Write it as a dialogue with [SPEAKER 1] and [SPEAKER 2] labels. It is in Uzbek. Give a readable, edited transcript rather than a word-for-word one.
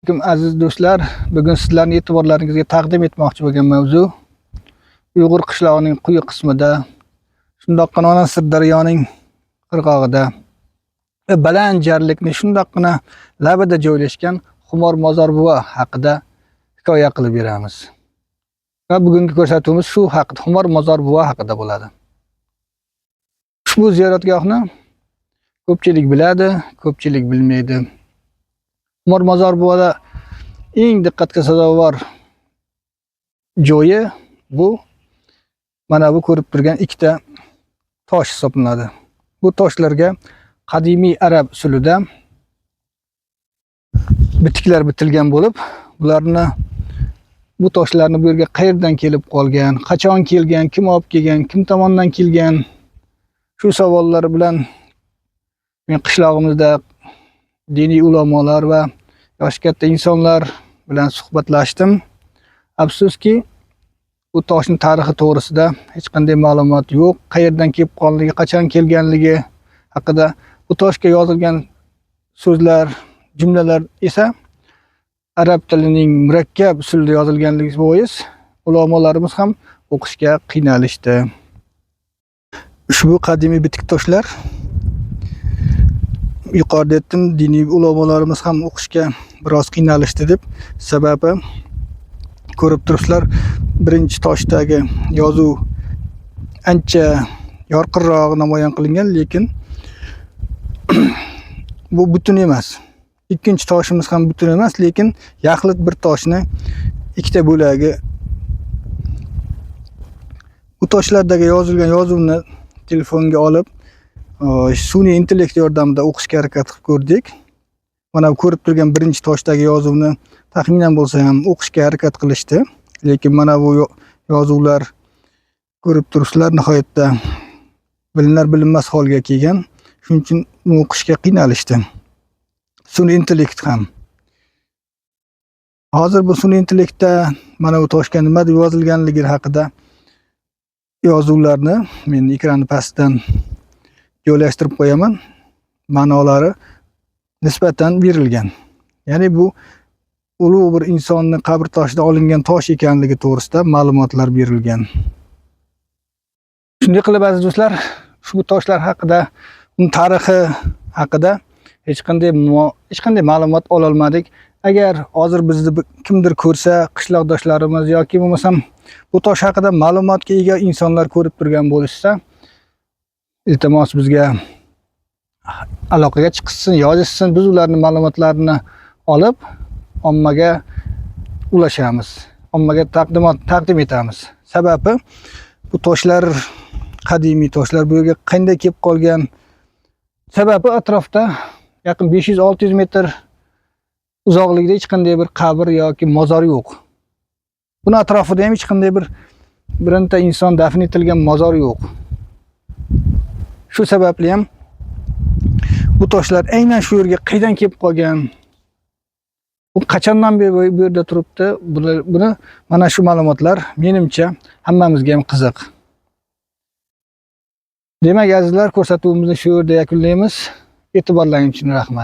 [SPEAKER 1] Aziz do'stlar, bugun sizlarning e'tiborlaringizga taqdim etmoqchi bo'lgan mavzu Uyg'ur qishlog'ining quyi qismida, shundoqqina ona Sirdaryoning qirg'og'ida va baland jarlikni shundoqqina labida joylashgan Xumor Mozor buva haqida hikoya qilib beramiz. Va bugungi ko'rsatuvimiz shu haqida, Xumor Mozor buva haqida bo'ladi. Ushbu ziyoratgohni ko'pchilik biladi, ko'pchilik bilmaydi. Xumor Mozor buvada eng diqqatga sazovor joyi bu mana bu ko'rib turgan ikkita tosh hisoblanadi. Bu toshlarga qadimiy arab usulida bitiklar bitilgan bo'lib, bu toshlarni bu yerga qayerdan kelib qolgan, qachon kelgan, kim olib kelgan, kim tomonidan kelgan, shu savollar bilan men qishlog'imizda diniy ulamolar va yoshi katta insonlar bilan suhbatlashdim. Afsuski, bu toshning tarixi to'g'risida hech qanday ma'lumot yo'q. Qayerdan kelib qolganligi, qachon kelganligi haqida, bu toshga yozilgan so'zlar, jumlalar esa arab tilining murakkab usulda yozilganligi bois ulamolarimiz ham o'qishga qiynalishdi. Ushbu qadimiy bitik toshlar, yuqorida aytdim, diniy ulamolarimiz ham o'qishga biroz qiynalishdi deb. Sababi, ko'rib turibsizlar, birinchi toshdagi yozuv ancha yorqinroq namoyon qilingan, lekin bu butun emas. Ikkinchi toshimiz ham butun emas, lekin yaxlit bir toshni ikkita bo'lagi. Bu toshlardagi yozilgan yozuvni telefonga olib, sun'iy intellekt yordamida o'qishga harakat qilib ko'rdik. Mana bu ko'rib turgan birinchi toshdagi yozuvni taxminan bo'lsa ham o'qishga harakat qilishdi. Lekin mana bu yozuvlar ko'rib turibsizlar, nihoyatda bilinar bilinmas holga kelgan. Shuning uchun o'qishga qiynalishdi. Sun'iy intellekt ham. Hozir bu sun'iy intellektda mana bu toshga nima deb yozilganligi haqida yozuvlarni men ekranni pastidan joylashtirib qo'yaman. Ma'nolari nisbatan berilgan. Ya'ni bu ulug' bir insonni qabr toshidan olingan tosh ekanligi to'g'risida ma'lumotlar berilgan. Shunday qilib, aziz do'stlar, ushbu toshlar haqida, uning tarixi haqida hech qanday ma'lumot ola olmadik. Agar hozir bizni kimdir ko'rsa, qishloqdoshlarimiz yoki bo'lmasam bu tosh haqida ma'lumotga ega insonlar ko'rib turgan bo'lishsa, iltimos bizga aloqaga chiqsin, yozishsin. Biz ularning ma'lumotlarini olib ommaga ulashamiz, ommaga taqdim etamiz. Sababi, bu toshlar qadimiy toshlar, bu yerga qanday kelib qolgan? Sababi, atrofda yaqin 500-600 metr uzoqlikda hech qanday bir qabr yoki mozor yo'q. Buni atrofida ham hech qanday bironta inson dafn etilgan mozor yo'q. Shu sababli ham bu toshlar aynan shu yerga qaydan kelib qolgan? Bu qachondan beri bu yerda turibdi? Buni mana shu ma'lumotlar menimcha hammamizga ham qiziq. Demak, azizlar, ko'rsatuvimizni shu yerda yakunlaymiz. E'tiborlaringiz uchun rahmat.